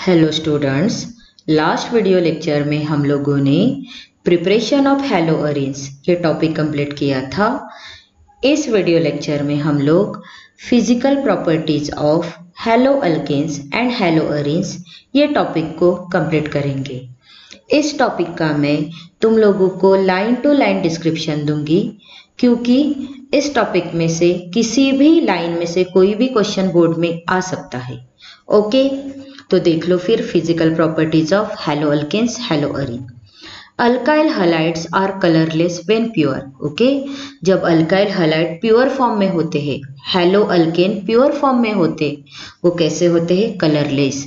Hello students, last video lecture में हम लोगों ने प्रिपरेशन ऑफ हैलोअरीन्स ये टॉपिक कंप्लीट किया था। इस वीडियो लेक्चर में हम लोग फिजिकल प्रॉपर्टीज ऑफ हैलोअल्केन्स एंड हैलोअरीन्स ये टॉपिक को कंप्लीट करेंगे। इस टॉपिक का मैं तुम लोगों को लाइन टू लाइन डिस्क्रिप्शन दूंगी, क्योंकि इस टॉपिक में से किसी भी लाइन में से कोई भी क्वेश्चन बोर्ड में आ सकता है। ओके, तो देख लो फिर physical properties of haloalkanes haloarene. Alkyl halides are colourless when pure. Okay, जब अल्काइल हलाइड प्योर फॉर्म में होते हैं, हैलोअल्केन प्योर फॉर्म में होते, वो कैसे होते हैं? Colourless.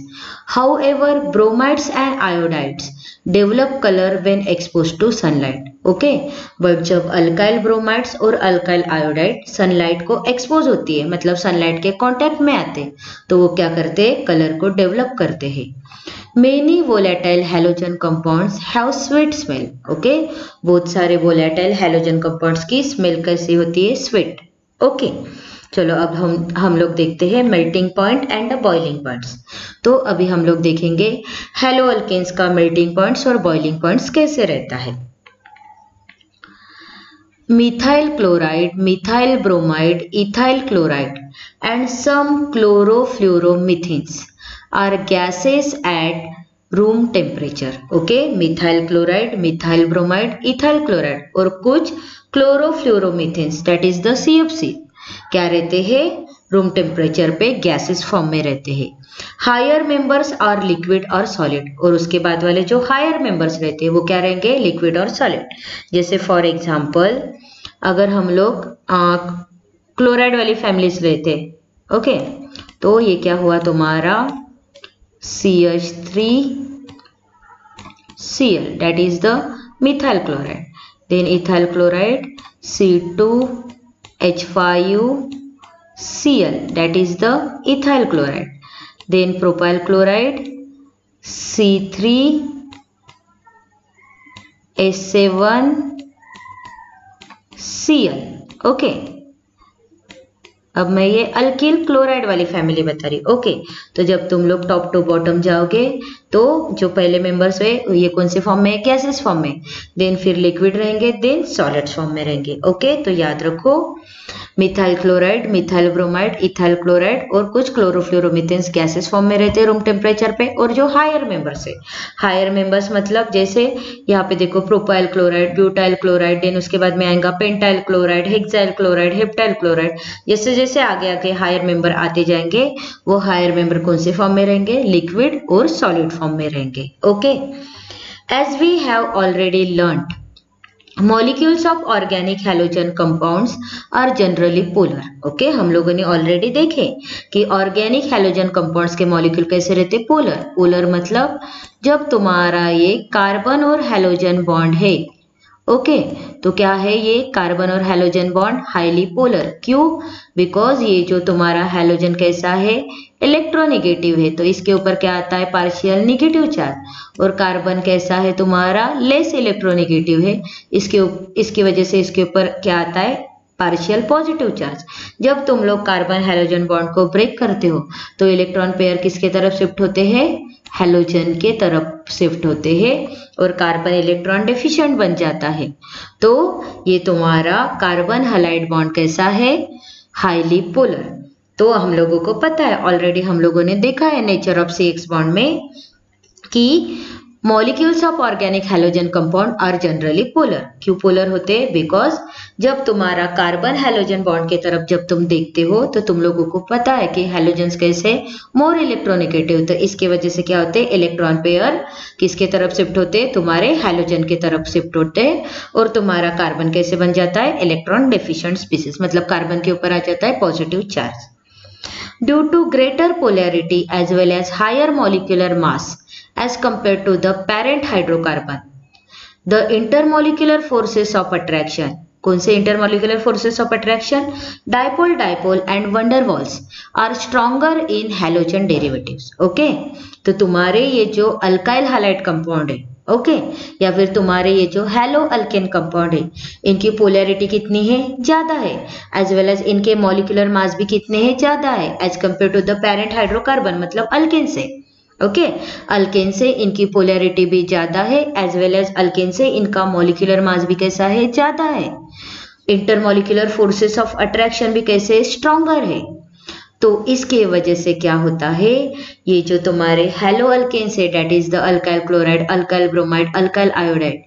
However bromides and iodides develop colour when expose to sunlight. Okay, but जब अल्काइल ब्रोमाइड्स और अल्काइल आयोडाइड सनलाइट को एक्सपोज होती है, मतलब सनलाइट के कांटेक्ट में आते, तो वो क्या करते हैं? कलर को डेवलप करते हैं। Many volatile halogen compounds have sweet smell. Okay, बहुत सारे वोलेटाइल हैलोजन कंपाउंड्स की स्मेल कैसी होती है? स्वीट। ओके, चलो अब हम लोग देखते हैं melting point and the boiling points. तो अभी हम लोग देखेंगे हैलोअल्केन्स का मेल्टिंग पॉइंट्स और बॉइलिंग पॉइंट्स कैसे रहता है। Methyl chloride, methyl bromide, ethyl chloride and some chlorofluoromethanes are gases at room temperature. Okay, methyl chloride, methyl bromide, ethyl chloride और कुछ chlorofluoromethanes that is the CFC क्या रहते हैं? रूम टेम्परेचर पे गैसेस फॉर्म में रहते हैं। हायर मेंबर्स आर लिक्विड और सॉलिड, और उसके बाद वाले जो हायर मेंबर्स रहते हैं वो क्या रहेंगे? लिक्विड और सॉलिड। जैसे फॉर एग्जांपल अगर हम लोग क्लोराइड वाली फैमिलीज लेते, ओके, तो ये क्या हुआ तुम्हारा? CH3Cl that is the methyl chloride, then ethyl chloride C2H5Cl that is the ethyl chloride, then propyl chloride C3H7Cl। Okay, अब मैं ये अल्किल क्लोराइड वाली फैमिली बता रही। ओके, तो जब तुम लोग टॉप टू बॉटम जाओगे तो जो पहले मेंबर्स है ये कौन से फॉर्म में? गैसेस फॉर्म में, देन फिर लिक्विड रहेंगे, देन सॉलिड्स फॉर्म में रहेंगे। ओके, तो याद रखो methyl chloride, methyl bromide, ethyl chloride और कुछ क्लोरोफ्लोरोमीथेन्स गैसेस फॉर्म में रहते हैं रूम टेम्परेचर पे। और जो हायर मेंबर्स है, हायर मेंबर्स मतलब जैसे यहाँ पे देखो propyl chloride, butyl chloride, then उसके बाद में आएगा pentyl chloride, hexyl chloride, heptyl chloride. जैसे जैसे आगे आगे हायर मेंबर आते जाएंगे, वो हायर मेंबर कौन से फॉर्म में रहेंगे? लिक्विड और सॉलिड फॉर्म में रहेंगे। Okay, as we have already learned, molecules of organic halogen compounds are generally polar. Okay, हम लोगों ने ऑलरेडी देखे कि ऑर्गेनिक हैलोजन कंपाउंड्स के मॉलिक्यूल कैसे रहते? पोलर। पोलर मतलब जब तुम्हारा ये कार्बन और हैलोजन बॉन्ड है, ओके, तो क्या है ये? कार्बन और हैलोजन बॉन्ड हाईली पोलर। क्यों? बिकॉज ये जो तुम्हारा हैलोजन कैसा है? इलेक्ट्रोनेगेटिव है, तो इसके ऊपर क्या आता है? Partial negative charge. और कार्बन कैसा है तुम्हारा? लेस इलेक्ट्रोनेगेटिव है, इसकी वजह से इसके ऊपर क्या आता है? Partial positive charge. जब तुम लोग कार्बन हैलोजन बॉन्ड को ब्रेक करते हो तो इलेक्ट्रॉन पेयर किसके तरफ शिफ्ट होते हैं? हैलोजन के तरफ शिफ्ट होते हैं और कार्बन इलेक्ट्रॉन डेफिशिएंट बन जाता है। तो ये तुम्हारा कार्बन हैलाइड बॉन्ड कैसा है? Highly polar. तो हम लोगों को पता है, ऑलरेडी हम लोगों ने देखा है नेचर ऑफ CX बॉन्ड में कि molecules of organic halogen compound are generally polar. क्यों पोलर होते हैं? बिकॉज जब तुम्हारा कार्बन हैलोजन बॉन्ड के तरफ जब तुम देखते हो तो तुम लोगों को पता है कि हैलोजन्स कैसे? मोर इलेक्ट्रोनेगेटिव, तो इसके वजह से क्या होते हैं? इलेक्ट्रॉन पेयर किसके तरफ शिफ्ट होते हैं? तुम्हारे हैलोजन के तरफ शिफ्ट होते हैं। और तुम्हारा कार्बन कैसे बन जाता है? इलेक्ट्रॉन डेफिशिएंट स्पीसीज, मतलब कार्बन के ऊपर आ जाता है positive charge. Due to greater polarity as well as higher molecular mass as compared to the parent hydrocarbon, the intermolecular forces of attraction, कौन से intermolecular forces of attraction? Dipole, dipole and van der Waals are stronger in halogen derivatives. Okay, तो तुम्हारे ये जो alkyl halide compound है, okay, या फिर तुम्हारे ये जो हैलो अल्केन कंपाउंड है, इनकी पोलैरिटी कितनी है? ज्यादा है। एज वेल एज इनके मॉलिक्यूलर मास भी कितने हैं? ज्यादा है as compare to the parent hydrocarbon, मतलब अल्केन से। ओके अल्केन से इनकी पोलैरिटी भी ज्यादा है, एज वेल एज अल्केन से इनका मॉलिक्यूलर मास भी कैसा है, ज्यादा है। इंटरमॉलिक्यूलर फोर्सेस ऑफ अट्रैक्शन भी कैसे, स्ट्रॉन्गर है। तो इसके वजह से क्या होता है, ये जो तुम्हारे हेलो अल्केन से that is the alkyl chloride, alkyl bromide, alkyl iodide,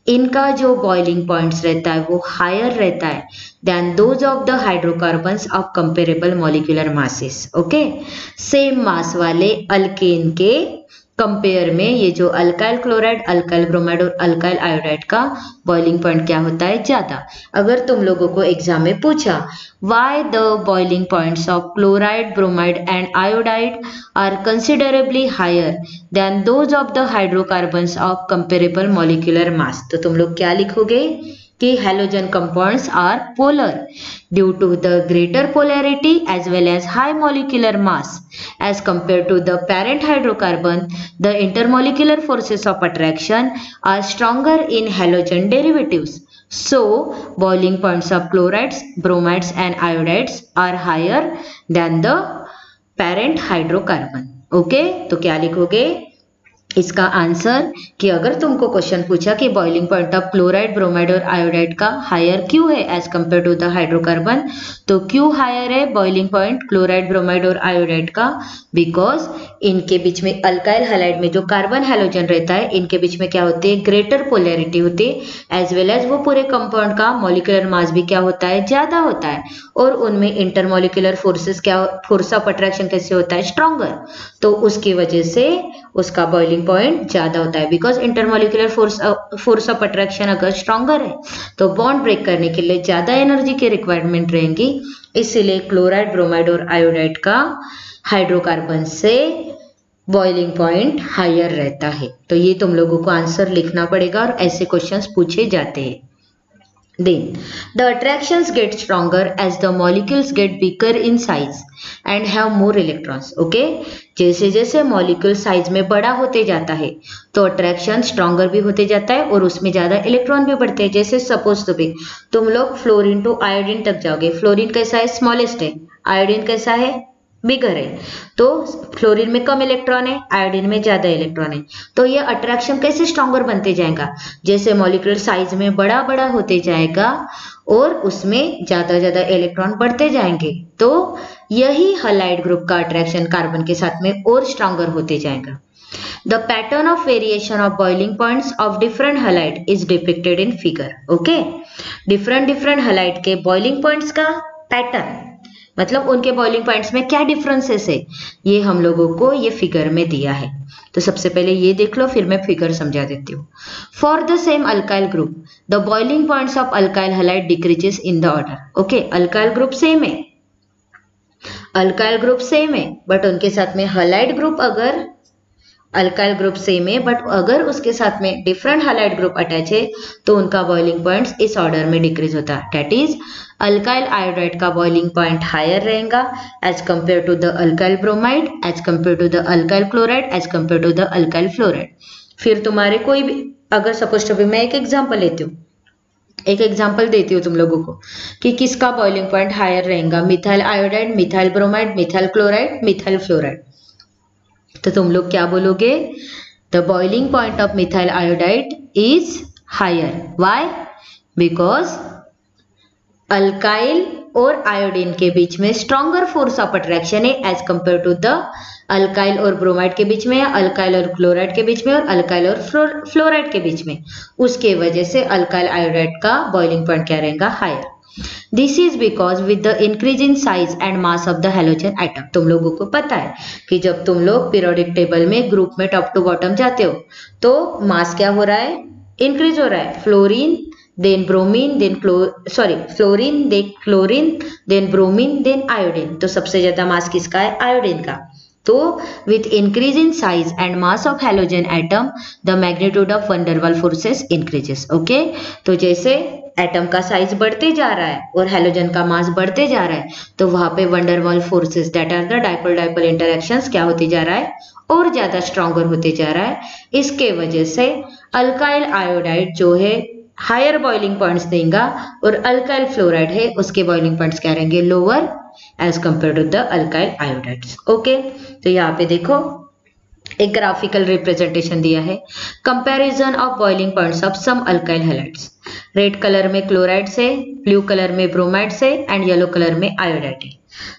इनका जो बॉइलिंग पॉइंट्स रहता है वो हायर रहता है then those of the hydrocarbons of comparable molecular masses. Okay same mass वाले अल्केन के कंपेयर में ये जो अल्काइल क्लोराइड, अल्काइल ब्रोमाइड और अल्काइल आयोडाइड का बॉइलिंग पॉइंट क्या होता है, ज्यादा। अगर तुम लोगों को एग्जाम में पूछा why the boiling points of chloride, bromide and iodide are considerably higher than those of the hydrocarbons of comparable molecular mass, तो तुम लोग क्या लिखोगे कि halogen compounds are polar due to the greater polarity as well as high molecular mass as compared to the parent hydrocarbon. The intermolecular forces of attraction are stronger in halogen derivatives. So boiling points of chlorides, bromides and iodides are higher than the parent hydrocarbon. Okay, तो क्या लिखोगे इसका answer कि अगर तुमको question पूछा कि boiling point of chloride, bromide और आयोडाइड का हायर क्यों है as compare to the hydrocarbon, तो क्यों हायर है बॉइलिंग पॉइंट क्लोराइड, ब्रोमाइड और आयोडाइड का, बिकॉज इनके बीच में अल्काइल हैलाइड में जो कार्बन हैलोजन रहता है इनके बीच में क्या होती है, ग्रेटर पोलैरिटी होती है, एज वेल एज वो पूरे कंपाउंड का मॉलिक्यूलर मास भी क्या होता है, ज्यादा होता है, और उनमें इंटरमॉलिक्यूलर फोर्सेस क्या, फोर्स ऑफ अट्रैक्शन कैसे होता है, स्ट्रॉन्गर। तो उसकी वजह से उसका बॉइलिंग पॉइंट ज्यादा होता है, because intermolecular force of attraction अगर स्ट्रॉन्गर है तो बॉन्ड ब्रेक करने के लिए ज्यादा एनर्जी की रिक्वायरमेंट रहेगी, इसीलिए क्लोराइड, ब्रोमाइड और आयोडाइड का हाइड्रोकार्बन से बॉइलिंग पॉइंट हायर रहता है। तो ये तुम लोगों को आंसर लिखना पड़ेगा और ऐसे क्वेश्चंस पूछे जाते हैं। Then the attractions get stronger as the molecules get bigger in size and have more electrons. Okay, जैसे जैसे मॉलिक्यूल साइज में बड़ा होते जाता है तो अट्रैक्शन स्ट्रॉन्गर भी होते जाता है और उसमें ज्यादा इलेक्ट्रॉन भी बढ़ते हैं। जैसे सपोज तो भी तुम लोग फ्लोरीन टू आयोडीन तक जाओगे, फ्लोरीन कैसा है, स्मॉलेस्ट है, आयोडीन कैसा है, बिगर है, तो फ्लोरीन में कम इलेक्ट्रॉन है, आयोडीन में ज्यादा इलेक्ट्रॉन है। तो ये अट्रैक्शन कैसे स्ट्रॉन्गर बनते जाएगा, जैसे मॉलिक्यूलर साइज में बड़ा बड़ा होते जाएगा और उसमें ज्यादा ज्यादा इलेक्ट्रॉन बढ़ते जाएंगे, तो यही हलाइड ग्रुप का अट्रैक्शन कार्बन के साथ में और स्ट्रॉन्गर होते जाएगा। The pattern of variation of boiling points of different halide is depicted in figure. Okay, different halide के boiling points का पैटर्न, मतलब उनके बॉइलिंग पॉइंट्स में क्या डिफरेंसेस है, ये हम लोगों को ये फिगर में दिया है। तो सबसे पहले ये देख लो, फिर मैं फिगर समझा देती हूँ। For the same alkyl group the boiling points of alkyl halide decreases in the order. Okay, alkyl group same है, अल्काइल ग्रुप सेम है, बट उनके साथ में हैलाइड ग्रुप, अगर अल्काइल ग्रुप सेम है बट अगर उसके साथ में डिफरेंट हैलाइड ग्रुप अटैच है तो उनका बॉइलिंग पॉइंट्स इस ऑर्डर में डिक्रीज होता है। दैट इज अल्काइल आयोडाइड का बॉइलिंग पॉइंट हायर रहेगा as compare to the alkyl bromide, as compare to the alkyl chloride, as compare to the alkyl fluoride. फिर तुम्हारे कोई भी, अगर सपोज टू बी मैं एक एग्जांपल लेती हूँ, एक एग्जांपल देती हूँ तुम लोगों को कि किसका बॉइलिंग पॉइंट हायर रहेगा, methyl iodide, methyl bromide, methyl chloride, methyl fluoride. तो तुम लोग क्या बोलोगे, the boiling point of methyl iodide is higher. Why, because alkyl और आयोडीन के बीच में स्ट्रॉन्गर फोर्स ऑफ अट्रैक्शन है as compare to the alkyl और ब्रोमाइड के बीच में, अल्काइल और क्लोराइड के बीच में, और अल्काइल और फ्लोराइड के बीच में। उसके वजह से अल्काइल आयोडाइड का बॉइलिंग पॉइंट क्या रहेगा, higher. This is because with the increase in size and mass of the halogen atom, तुम लोगों को पता है कि जब तुम लोग पीरियोडिक टेबल में ग्रुप में टॉप टू बॉटम जाते हो तो मास क्या हो रहा है, इंक्रीज हो रहा है। Fluorine then bromine then fluorine then chlorine then bromine then iodine, तो सबसे ज्यादा मास किसका है, आयोडीन का। तो with increase in size and mass of halogen atom the magnitude of van der Waals forces increases. Okay, तो जैसे एटम का साइज बढ़ते जा रहा है और हैलोजन का मास बढ़ते जा रहा है तो वहां पे van der Waals forces that are the dipole dipole interactions क्या होती जा रहा है, और ज्यादा स्ट्रॉन्गर होते जा रहा है। इसके वजह से अल्काइल आयोडाइड जो है हायर बॉइलिंग पॉइंट्स देगा और अल्काइल फ्लोराइड है उसके बॉइलिंग पॉइंट्स क्या रहेंगे, lower as compare to the alkyl iodides. Okay, तो यहाँ पे देखो एक ग्राफिकल रिप्रेजेंटेशन दिया है। Comparison of boiling points of some alkyl halides. Red colour में क्लोराइड से, ब्लू कलर में ब्रोमाइड से एंड येलो कलर में आयोडाइड है।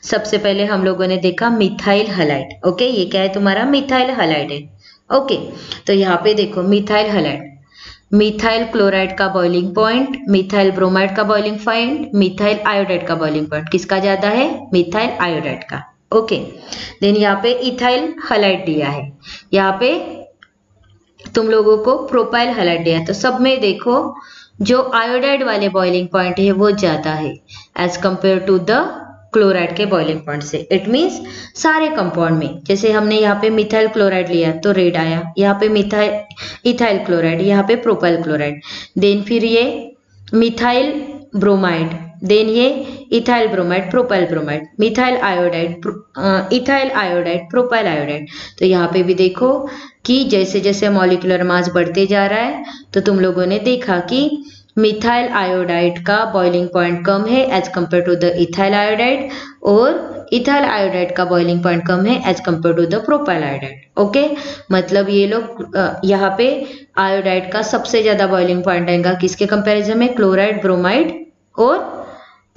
सबसे पहले हम लोगों ने देखा मिथाइल हैलाइड। ओके, ये क्या है तुम्हारा मिथाइल हैलाइड है। ओके, तो यहाँ पे देखो मिथाइल हैलाइड, मिथाइल क्लोराइड का बॉइलिंग पॉइंट, मिथाइल ब्रोमाइड का बॉइलिंग पॉइंट, मिथाइल आयोडाइड का बॉइलिंग पॉइंट किसका ज्यादा है? मिथाइल आयोडाइड का। ओके, देन यहाँ पे इथाइल हैलाइड दिया है, यहाँ पे तुम लोगों को प्रोपाइल हैलाइड दिया है। तो सब में देखो जो आयोडाइड वाले बॉइलिंग पॉइंट है वो ज्यादा है as compare to the chloride के बॉइलिंग पॉइंट से। इट मीन्स सारे कंपाउंड में, जैसे हमने यहाँ पे मिथाइल क्लोराइड लिया तो रेड आया, यहाँ पे इथाइल क्लोराइड, यहाँ पे प्रोपाइल क्लोराइड, देन फिर ये मिथाइल ब्रोमाइड, देन ये ethyl bromide, propyl bromide, methyl iodide, ethyl iodide, propyl iodide. तो यहाँ पे भी देखो कि जैसे जैसे मॉलिक्यूलर मास बढ़ते जा रहा है तो तुम लोगों ने देखा कि मिथाइल आयोडाइड का बॉइलिंग पॉइंट कम है as compare to the ethyl iodide, और इथाइल आयोडाइड का बॉइलिंग पॉइंट कम है as compare to the propyl iodide. Okay, मतलब ये लोग यहाँ पे आयोडाइड का सबसे ज्यादा बॉइलिंग पॉइंट आएगा किसके कंपैरिजन में? क्लोराइड, ब्रोमाइड, और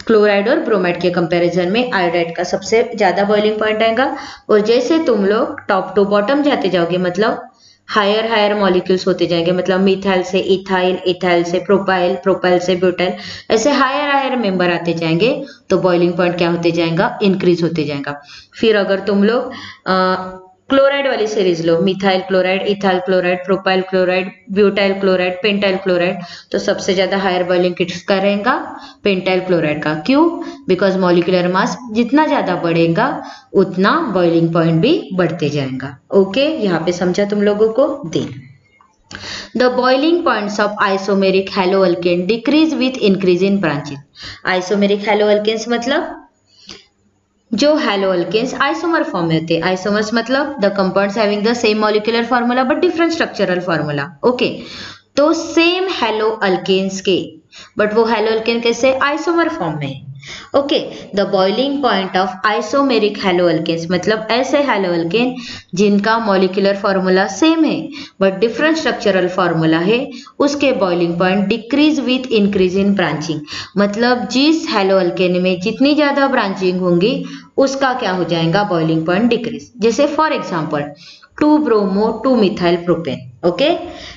क्लोराइड और ब्रोमाइड के कंपैरिजन में आयोडाइड का सबसे ज्यादा बॉइलिंग पॉइंट आएगा। और जैसे तुम लोग टॉप टू बॉटम जाते जाओगे, मतलब हायर हायर मॉलिक्यूल्स होते जाएंगे, मतलब मिथाइल से इथाइल, इथाइल से प्रोपाइल, प्रोपाइल से ब्यूटाइल, ऐसे हायर हायर मेंबर आते जाएंगे तो बॉइलिंग पॉइंट क्या होते जाएगा? इंक्रीज होते जाएगा। फिर अगर तुम लोग क्लोराइड वाली सीरीज लो, methyl chloride, ethyl chloride, propyl chloride, butyl chloride, pentyl chloride, तो सबसे ज्यादा हायर बॉइलिंग किसका रहेगा? पेंटाइल क्लोराइड का। क्यों? बिकॉज मॉलिक्यूलर मास जितना ज्यादा बढ़ेगा उतना बॉइलिंग पॉइंट भी बढ़ते जाएगा। ओके, यहाँ पे समझा तुम लोगों को? Then The boiling points of isomeric haloalkane decrease with increase in branching. Isomeric haloalkanes मतलब जो हैलोअल्केन्स आइसोमर फॉर्म में होते हैं। आइसोमर्स मतलब the compounds having the same molecular formula but different structural formula. Okay, तो सेम हैलोअल्केन्स के, but वो haloalkane कैसे? आइसोमर फॉर्म में। Okay, the boiling point of isomeric haloalkanes मतलब ऐसे हैलोअल्केन जिनका मॉलिक्यूलर फार्मूला सेम है बट डिफरेंट स्ट्रक्चरल फार्मूला है, उसके boiling point decrease with increase in branching. मतलब जिस हैलोअल्केन में जितनी ज्यादा ब्रांचिंग होंगी उसका क्या हो जाएगा? Boiling point decrease. जैसे for example 2-bromo 2-methyl propane, okay,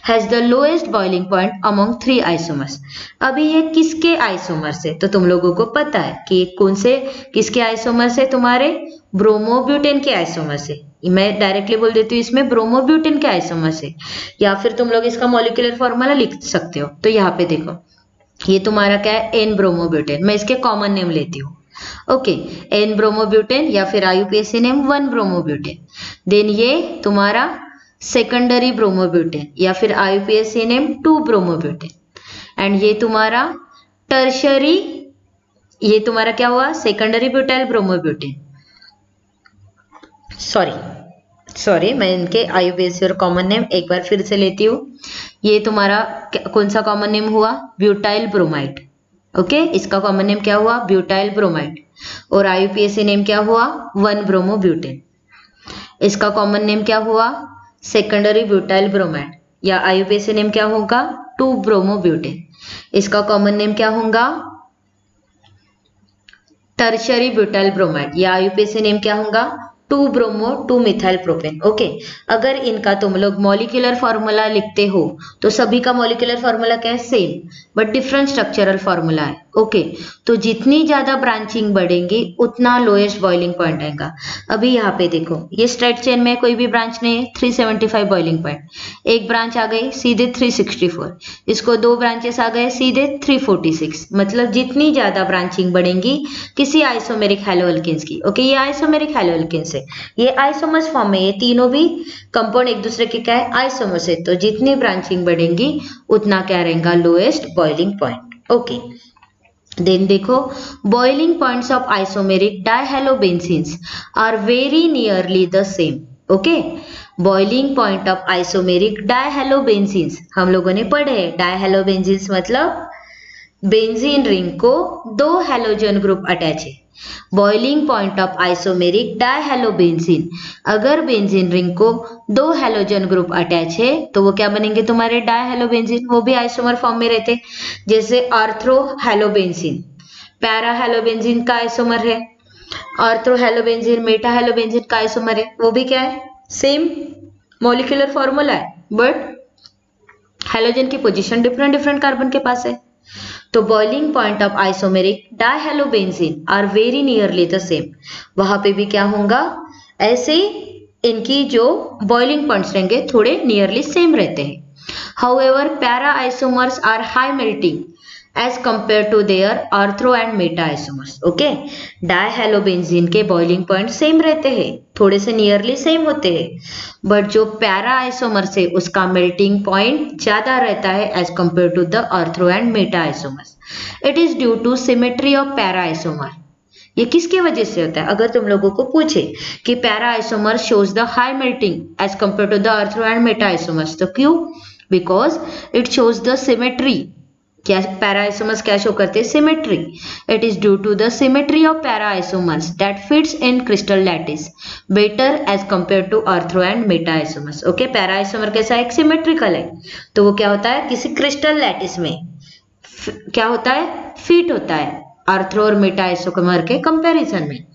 has the lowest boiling point among 3 isomers. अभी ये किसके आइसोमर से? तो तुम लोगों को पता है कि कौन से, किसके आइसोमर से? तुम्हारे ब्रोमोब्यूटेन के आइसोमर से। मैं डायरेक्टली बोल देती हूँ इसमें ब्रोमोब्यूटेन के आइसोमर से, या फिर तुम लोग इसका मॉलिक्यूलर फॉर्मूला लिख सकते हो। तो यहाँ पे देखो ये तुम्हारा क्या है? N bromobutane. मैं इसके कॉमन नेम लेती हूँ। ओके, एन ब्रोमोब्यूटेन या फिर आईयूपीएसी नेम 1 ब्रोमोब्यूटेन। देन ये तुम्हारा सेकेंडरी ब्रोमोब्यूटेन या फिर आईयूपीएसी नेम 2 ब्रोमोब्यूटेन। एंड ये तुम्हारा टर्शरी, ये तुम्हारा क्या हुआ? Secondary butyl bromobutane. सॉरी मैं इनके आईयूपीएसी और कॉमन नेम एक बार फिर से लेती हूँ। ये तुम्हारा कौन सा कॉमन नेम हुआ? Butyl bromide. ओके, इसका कॉमन नेम क्या हुआ? Butyl bromide. और आईयूपीएसी नेम क्या हुआ? 1 ब्रोमोब्यूटेन। इसका कॉमन नेम क्या हुआ? सेकेंडरी ब्यूटाइल ब्रोमाइड, या आईयूपीएसी नेम क्या होगा? 2 ब्रोमोब्यूटेन। इसका कॉमन नेम क्या होगा? टर्शरी ब्यूटाइल ब्रोमाइड, या आईयूपीएसी नेम क्या होगा? 2-bromo 2-methyl propane। ओके, अगर इनका तुम लोग मॉलिक्यूलर फार्मूला लिखते हो तो सभी का मॉलिक्यूलर फार्मूला क्या है? Same, but different structural formula है। ओके, तो जितनी ज्यादा ब्रांचिंग बढ़ेंगी उतना लोएस्ट बॉइलिंग पॉइंट आएगा। अभी यहाँ पे देखो ये स्ट्रेट चेन में कोई भी ब्रांच नहीं है, 375 बॉइलिंग पॉइंट। एक ब्रांच आ गई सीधे 364, इसको 2 ब्रांचेस आ गए सीधे 346। मतलब जितनी ज्यादा ब्रांचिंग बढ़ेंगी किसी आइसोमेरिक हैलोअल्केन्स की। ओके, ये आइसोमेरिक हैलोअल्केन्स है, ये आइसोमर्स फॉर्म में, ये तीनों भी कंपाउंड एक दूसरे के क्या है? आइसोमर्स है। तो जितनी ब्रांचिंग बढ़ेंगी उतना क्या रहेगा? Lowest boiling point. Okay, then देखो boiling points of isomeric dihalobenzenes are very nearly the same. Okay, boiling point of isomeric dihalobenzenes हम लोगों ने पढ़े हैं। डायहैलोबेंजीन्स मतलब बेंजीन रिंग को 2 हैलोजन ग्रुप अटैच है, बॉइलिंग पॉइंट ऑफ आइसोमेरिक डायहेलोबेंजीन, अगर बेंजीन रिंग को दो हेलोजन ग्रुप अटैच है तो वो क्या बनेंगे तुम्हारे डायहेलोबेंजीन, वो भी आइसोमर फॉर्म में रहते, जैसे आर्थ्रोहेलोबेंजीन पैरा हेलोबेंजीन का आइसोमर है, आर्थ्रोहेलोबेंजीन मेटा हेलोबेंजीन का आइसोमर है, वो भी क्या है सेम मॉलिक्यूलर फॉर्मूला है बट हेलोजन की पोजीशन डिफरेंट डिफरेंट कार्बन के पास है। तो boiling point of isomeric dihalobenzene are very nearly the same, वहां पे भी क्या होगा ऐसे इनकी जो बॉइलिंग पॉइंट्स रहेंगे थोड़े नियरली सेम रहते हैं। However para isomers are high melting as compare to their ortho and meta isomers. Okay, dihalobenzene के बॉइलिंग पॉइंट सेम रहते हैं, थोड़े से नियरली सेम होते हैं, बट जो पैरा आइसोमर से उसका मेल्टिंग पॉइंट ज्यादा रहता है as compare to the ortho and meta isomers. It is due to symmetry of para isomer. ये किसके वजह से होता है? अगर तुम लोगों को पूछे कि para isomer shows the high melting as compare to the ortho and meta isomers, तो क्यों? Because it shows the symmetry. क्या पैरा आइसोमर्स क्या शो करते हैं? Symmetry. It is due to the symmetry of para isomers that fits in crystal lattice better as compare to ortho and meta isomers. Okay, para isomer कैसा है? Symmetrical है, तो वो क्या होता है किसी क्रिस्टल लैटिस में क्या होता है? फिट होता है आर्थ्रो और मेटा आइसोमर के कंपैरिजन में,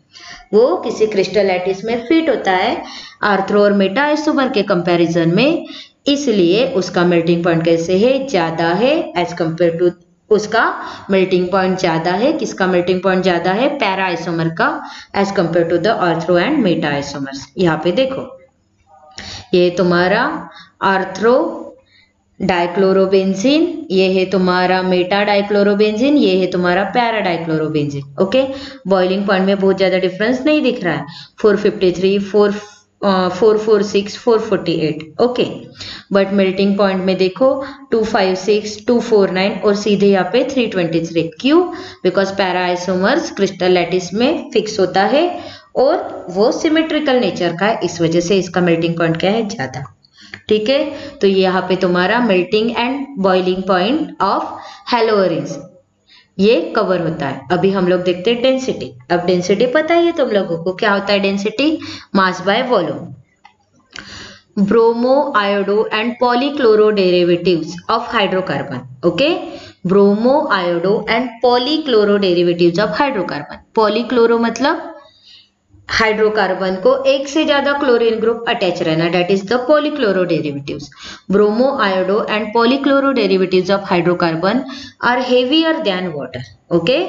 वो किसी क्रिस्टल लैटिस में फिट होता है आर्थ्रो और मेटा आइसोमर के कंपैरिजन में, इसलिए उसका मेल्टिंग पॉइंट कैसे है? ज्यादा है एज कंपेयर टू, उसका मेल्टिंग पॉइंट ज्यादा है, किसका मेल्टिंग पॉइंट ज्यादा है? पैरा आइसोमर का as compare to the ortho and meta isomers. यहाँ पे देखो ये तुम्हारा आर्थ्रो डाइक्लोरोबेंजीन, ये है तुम्हारा मेटा डाइक्लोरोबेंजीन, ये है तुम्हारा para dichlorobenzene. Okay, boiling point में बहुत ज्यादा डिफरेंस नहीं दिख रहा है, 453, 446, 448। ओके, बट मेल्टिंग पॉइंट में देखो 256, 249 और सीधे यहाँ पे 323। क्यों? Because para isomers crystal lattice में फिक्स होता है और वो सिमेट्रिकल नेचर का है, इस वजह से इसका मेल्टिंग पॉइंट क्या है? ज्यादा। ठीक है, तो यहाँ पे तुम्हारा melting and boiling point of haloarenes ये कवर होता है। अभी हम लोग देखते हैं डेंसिटी। अब डेंसिटी पता ही है तुम लोगों को, क्या होता है density? Mass by volume. Bromo, iodo and polychloro derivatives of hydrocarbon. Okay, bromo, iodo and polychloro derivatives of hydrocarbon. Polychloro मतलब हाइड्रोकार्बन को एक से ज्यादा क्लोरीन ग्रुप अटैच रहना, that is the polychloro derivatives. Bromo, iodo and polychloro derivatives of hydrocarbon are heavier than water. Okay,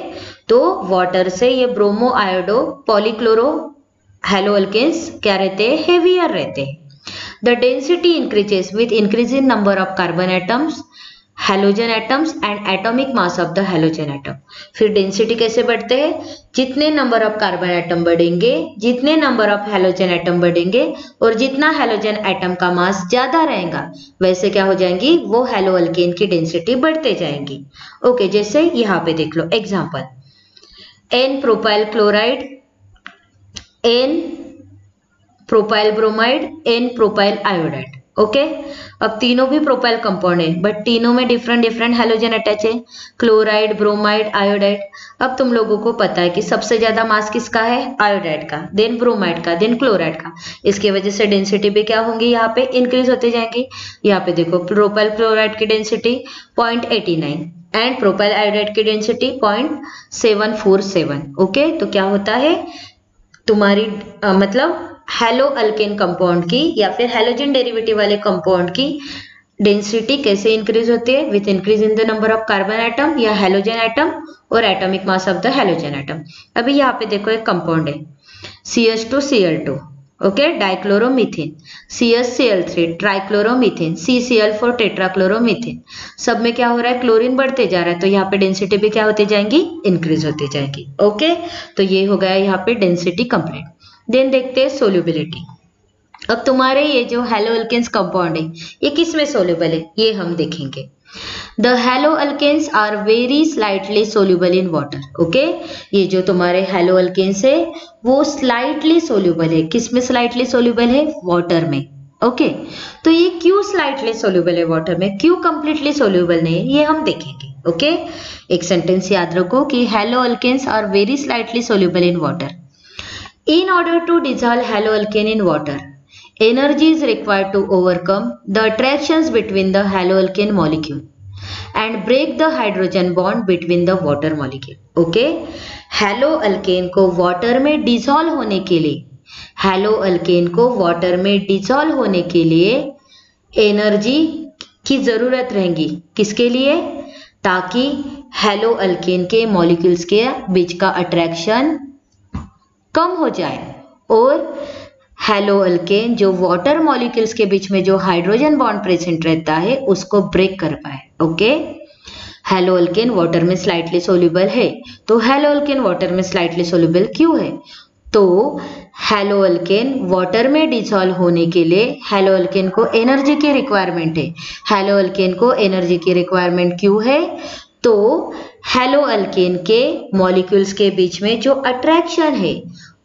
तो water से ये bromo, iodo, polychloro halo alkanes क्या रहते हैं? हेवियर रहते हैं। The density increases with increase in number of carbon atoms, halogen atoms and atomic mass of the halogen atom. फिर density कैसे बढ़ते हैं? जितने नंबर ऑफ कार्बन एटम बढ़ेंगे, जितने नंबर ऑफ हेलोजन एटम बढ़ेंगे और जितना हेलोजन एटम का मास ज्यादा रहेगा वैसे क्या हो जाएंगी? वो हेलो अल्केन की डेंसिटी बढ़ते जाएंगी। ओके, जैसे यहाँ पे देख लो example, n propyl chloride, n propyl bromide, n propyl iodide. Okay, अब तीनों भी प्रोपाइल कंपाउंड है बट तीनों में डिफरेंट डिफरेंट हेलोजन अटैच है, क्लोराइड, ब्रोमाइड, आयोडाइड। अब तुम लोगों को पता है कि सबसे ज्यादा मास किसका है? आयोडाइड का, देन ब्रोमाइड का, देन क्लोराइड का। इसकी वजह से डेंसिटी भी क्या होंगी? यहाँ पे इंक्रीज होते जाएंगी। यहाँ पे देखो प्रोपाइल क्लोराइड की डेंसिटी 0.89 एंड प्रोपाइल आयोडाइड की डेंसिटी 0.747। ओके, तो क्या होता है तुम्हारी मतलब हेलो अल्केन कंपाउंड की या फिर हेलोजन डेरिवेटिव वाले कंपाउंड की डेंसिटी कैसे इंक्रीज होती है? With increase in the number of carbon atom या हेलोजन एटम और atomic mass of the halogen atom. अभी यहाँ पे देखो एक कंपाउंड है CH2Cl2, okay, dichloromethane, CH_Cl3 ट्राइक्लोरोमीथेन, CCl4 टेट्राक्लोरोमीथेन। सब में क्या हो रहा है? क्लोरीन बढ़ते जा रहा है, तो यहाँ पे डेंसिटी भी क्या होती जाएंगी? इंक्रीज होती जाएगी। ओके, तो ये हो गया यहाँ पे डेंसिटी कंप्लीट। देन देखते हैं सोल्यूबिलिटी। अब तुम्हारे ये जो हेलो अल्केन्स कंपाउंड है ये किस में सोल्यूबल है ये हम देखेंगे। The haloalkanes are very slightly soluble in water. Okay, ये जो तुम्हारे हेलो अल्केन्स है वो स्लाइटली सोल्यूबल है। किस में स्लाइटली सोल्यूबल है? वाटर में। ओके, तो ये क्यों स्लाइटली सोल्यूबल है वाटर में, क्यों कंप्लीटली सोल्यूबल नहीं है, ये हम देखेंगे। ओके, एक सेंटेंस याद रखो कि haloalkanes are very slightly soluble in water. In order to dissolve haloalkane in water, energy is required to overcome the attractions between the haloalkane molecule and break the hydrogen bond between the water molecule. Okay, haloalkane को water में dissolve होने के लिए, haloalkane को water में dissolve होने के लिए energy की जरूरत रहेगी. किसके लिए? ताकि haloalkane के molecules के बीच का attraction कम हो जाए और हेलोअल्केन जो वाटर मॉलिक्यूल्स के बीच में जो हाइड्रोजन बॉन्ड प्रेजेंट रहता है उसको ब्रेक कर पाए. ओके, हेलोअल्केन वाटर में स्लाइटली सोल्यूबल है, तो हेलोअल्केन वाटर में स्लाइटली सोल्यूबल क्यों है? तो हेलोअल्केन वाटर में डिसॉल्व होने के लिए हेलोअल्केन को एनर्जी की रिक्वायरमेंट है. हेलोअल्केन को एनर्जी की रिक्वायरमेंट क्यों है? तो हेलोअल्केन के मॉलिक्यूल्स के बीच में जो अट्रैक्शन है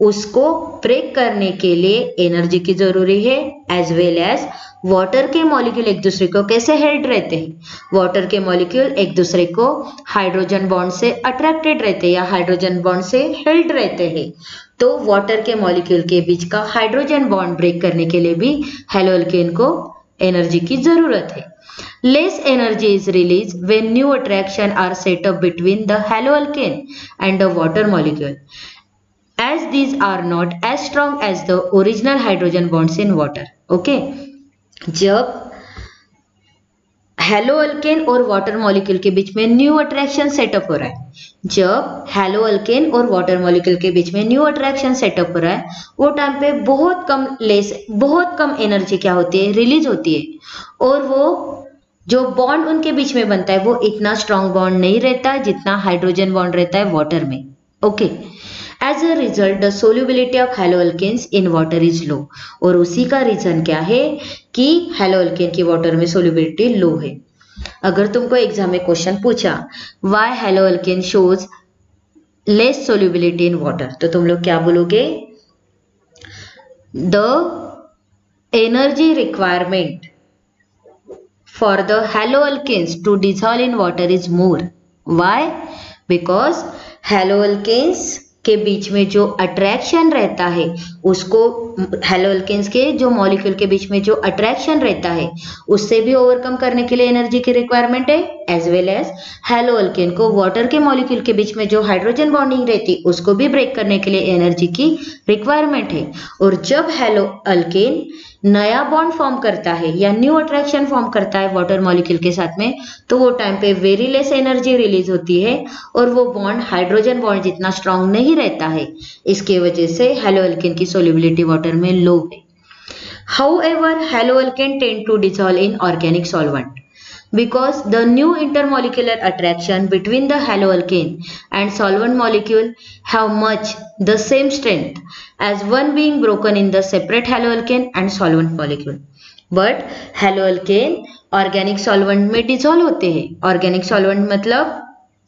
उसको ब्रेक करने के लिए एनर्जी की जरूरी है, एज वेल एज वाटर के मॉलिक्यूल एक दूसरे को कैसे हेल्ड रहते हैं. वाटर के मॉलिक्यूल एक दूसरे को हाइड्रोजन बॉन्ड से अट्रैक्टेड रहते हैं या हाइड्रोजन बॉन्ड से हेल्ड रहते हैं. तो वाटर के मॉलिक्यूल के बीच का हाइड्रोजन बॉन्ड ब्रेक करने के लिए भी हेलोअल्केन को एनर्जी की जरूरत है. Less energy is released when new attraction are set up between the haloalkane and the water molecule, as these are not as strong as the original hydrogen bonds in water. Okay, जब haloalkane और water molecule के बीच में new attraction setup हो रहा है, जब haloalkane और वाटर मॉलिक्यूल के बीच में न्यू अट्रैक्शन सेटअप हो रहा है, वो टाइम पे बहुत कम एनर्जी क्या होती है, रिलीज होती है. और वो जो बॉन्ड उनके बीच में बनता है वो इतना स्ट्रॉन्ग बॉन्ड नहीं रहता जितना हाइड्रोजन बॉन्ड रहता है वाटर में. Okay, as a result the solubility of haloalkanes in water is low. और उसी का रीजन क्या है कि हेलोअल्केन की वाटर में सोल्यूबिलिटी लो है. अगर तुमको एग्जाम में क्वेश्चन पूछा why haloalkane shows less solubility in water, तो तुम लोग क्या बोलोगे? The energy requirement for the haloalkanes to dissolve in water is more. Why? Because haloalkanes के बीच में जो अट्रैक्शन रहता है उसको, हेलोअल्केन्स के जो मॉलिक्यूल के बीच में जो अट्रैक्शन रहता है उससे भी ओवरकम करने के लिए एनर्जी की रिक्वायरमेंट है, एज वेल एज हेलोअल्केन को वाटर के मॉलिक्यूल के बीच में जो हाइड्रोजन बॉन्डिंग रहती उसको भी ब्रेक करने के लिए एनर्जी की रिक्वायरमेंट है. और जब हेलोअल्केन नया बॉन्ड फॉर्म करता है या न्यू अट्रैक्शन फॉर्म करता है वाटर मॉलिक्यूल के साथ में, तो वो टाइम पे वेरी लेस एनर्जी रिलीज होती है और वो बॉन्ड हाइड्रोजन बॉन्ड जितना स्ट्रांग नहीं रहता है. इसके वजह से हेलोअल्केन की सोल्यूबिलिटी वाटर में लो है. However, haloalkane tend to dissolve in organic solvent because the new intermolecular attraction between the haloalkane and solvent molecule have much the same strength as one being broken in the separate haloalkane and solvent molecule. But haloalkane organic solvent में dissolve होते हैं. Organic solvent मतलब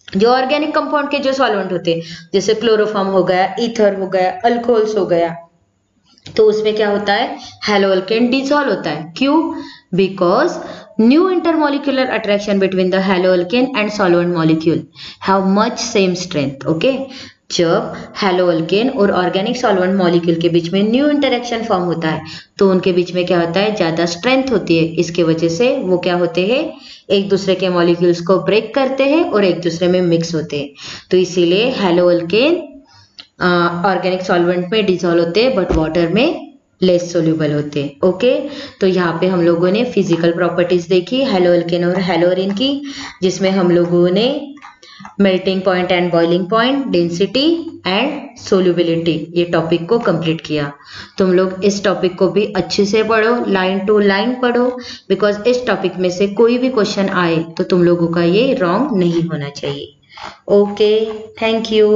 जो organic compound के जो solvent होते हैं, जैसे क्लोरोफॉर्म हो गया, ईथर हो गया, अल्कोहल्स हो गया, तो उसमें क्या होता है, हेलोअल्केन डिसॉल्व होता है. क्यों? Because new intermolecular attraction between the haloalkane and solvent molecule have much same strength. Okay, जब हेलोअल्केन और ऑर्गेनिक सॉल्वेंट मॉलिक्यूल के बीच में न्यू इंटरेक्शन फॉर्म होता है तो उनके बीच में क्या होता है, ज्यादा स्ट्रेंथ होती है. इसके वजह से वो क्या होते हैं, एक दूसरे के मॉलिक्यूल्स को ब्रेक करते हैं और एक दूसरे में मिक्स होते हैं. तो इसीलिए हेलोअल्केन ऑर्गेनिक सॉल्वेंट में डिसॉल्व होते हैं बट वाटर में लेस सोल्यूबल होते हैं. ओके, तो यहाँ पे हम लोगों ने फिजिकल प्रॉपर्टीज देखी हेलोअल्केन और हेलोअरिन की, जिसमें हम लोगों ने melting point and boiling point, density and solubility, ये टॉपिक को कंप्लीट किया. तुम लोग इस टॉपिक को भी अच्छे से पढ़ो, लाइन टू लाइन पढ़ो, बिकॉज इस टॉपिक में से कोई भी क्वेश्चन आए तो तुम लोगों का ये रॉन्ग नहीं होना चाहिए. Okay, thank you.